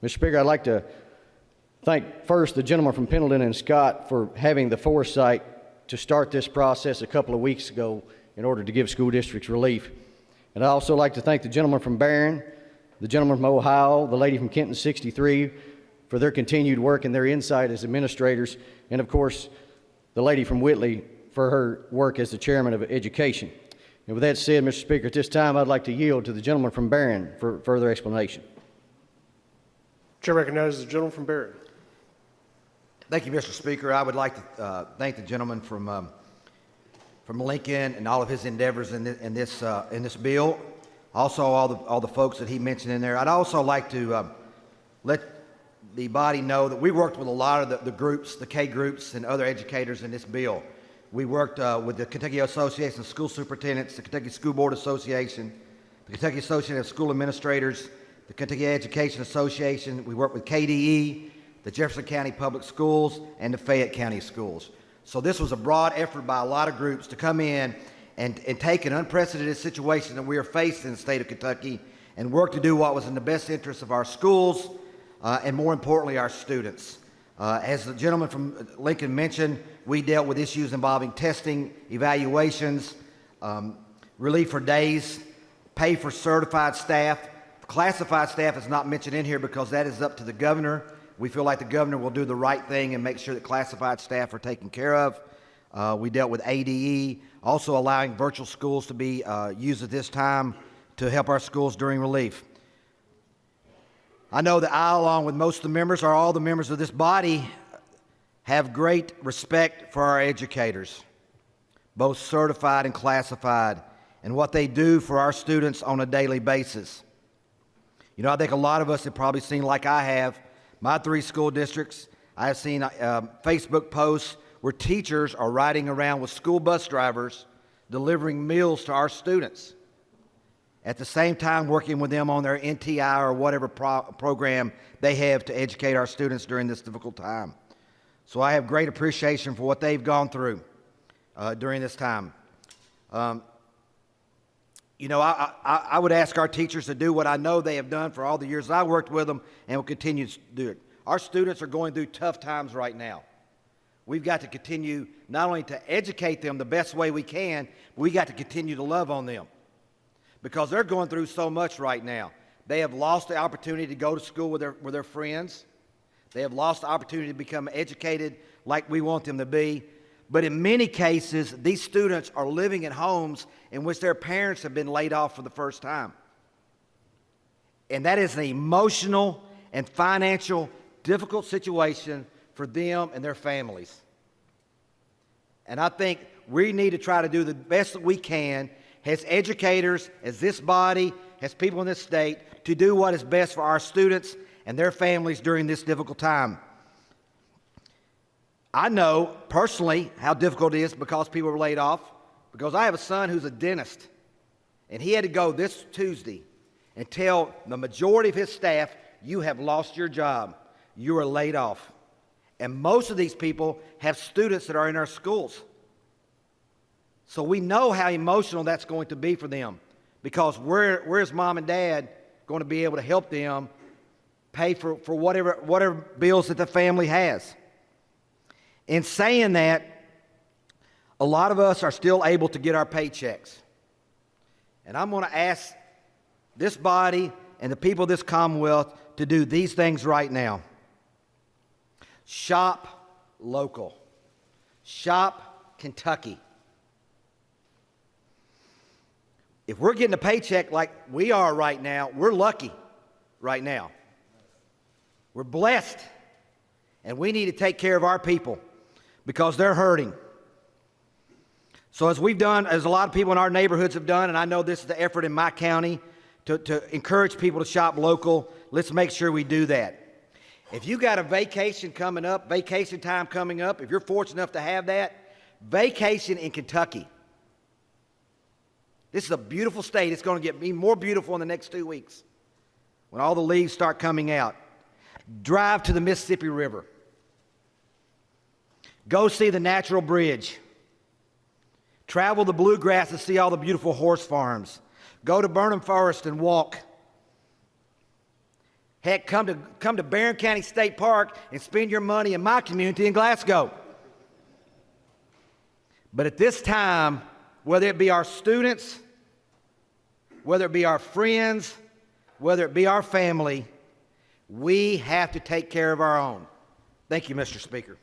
Mr. Speaker, I'd like to thank first the gentleman from Pendleton and Scott for having the foresight to start this process a couple of weeks ago in order to give school districts relief. And I'd also like to thank the gentleman from Barron, the gentleman from Ohio, the lady from Kenton 63 for their continued work and their insight as administrators, and of course, the lady from Whitley for her work as the chairman of education. And with that said, Mr. Speaker, at this time I'd like to yield to the gentleman from Barron for further explanation. Chair recognizes the gentleman from Barron. Thank you, Mr. Speaker. I would like to thank the gentleman from Lincoln and all of his endeavors in this bill. Also, all the folks that he mentioned in there. I'd also like to let the body know that we worked with a lot of the groups, the K groups, and other educators in this bill. We worked with the Kentucky Association of School Superintendents, the Kentucky School Board Association, the Kentucky Association of School Administrators, the Kentucky Education Association. We worked with KDE, the Jefferson County Public Schools, and the Fayette County Schools. So this was a broad effort by a lot of groups to come in and take an unprecedented situation that we are faced in the state of Kentucky and work to do what was in the best interest of our schools and, more importantly, our students. As the gentleman from Lincoln mentioned, we dealt with issues involving testing, evaluations, relief for days, pay for certified staff. Classified staff is not mentioned in here because that is up to the governor. We feel like the governor will do the right thing and make sure that classified staff are taken care of. We dealt with ADE, also allowing virtual schools to be used at this time to help our schools during relief. I know that I, along with most of the members, or all the members of this body, have great respect for our educators, both certified and classified, and what they do for our students on a daily basis. You know, I think a lot of us have probably seen, like I have, my 3 school districts. I have seen Facebook posts where teachers are riding around with school bus drivers delivering meals to our students, at the same time working with them on their NTI or whatever program they have to educate our students during this difficult time. So I have great appreciation for what they've gone through during this time. You know, I would ask our teachers to do what I know they have done for all the years I worked with them and will continue to do it. Our students are going through tough times right now. We've got to continue not only to educate them the best way we can, but we got to continue to love on them because they're going through so much right now. They have lost the opportunity to go to school with their friends. They have lost the opportunity to become educated like we want them to be. But in many cases, these students are living in homes in which their parents have been laid off for the first time. And that is an emotional and financial difficult situation for them and their families. And I think we need to try to do the best that we can as educators, as this body, as people in this state, to do what is best for our students and their families during this difficult time. I know personally how difficult it is because people were laid off, because I have a son who's a dentist, and he had to go this Tuesday and tell the majority of his staff, you have lost your job, you are laid off. And most of these people have students that are in our schools. So we know how emotional that's going to be for them, because where's mom and dad going to be able to help them pay for whatever bills that the family has? In saying that, a lot of us are still able to get our paychecks. And I'm going to ask this body and the people of this Commonwealth to do these things right now. Shop local. Shop Kentucky. If we're getting a paycheck like we are right now, we're lucky right now. We're blessed. And we need to take care of our people because they're hurting. So as we've done, as a lot of people in our neighborhoods have done, and I know this is the effort in my county to encourage people to shop local, let's make sure we do that. If you got a vacation coming up, vacation time coming up, if you're fortunate enough to have that, vacation in Kentucky. This is a beautiful state. It's going to get even more beautiful in the next 2 weeks when all the leaves start coming out. Drive to the Mississippi River. Go see the Natural Bridge. Travel the bluegrass to see all the beautiful horse farms. Go to Burnham Forest and walk. Heck, come to Barron County State Park and spend your money in my community in Glasgow. But at this time, whether it be our students, whether it be our friends, whether it be our family, we have to take care of our own. Thank you, Mr. Speaker.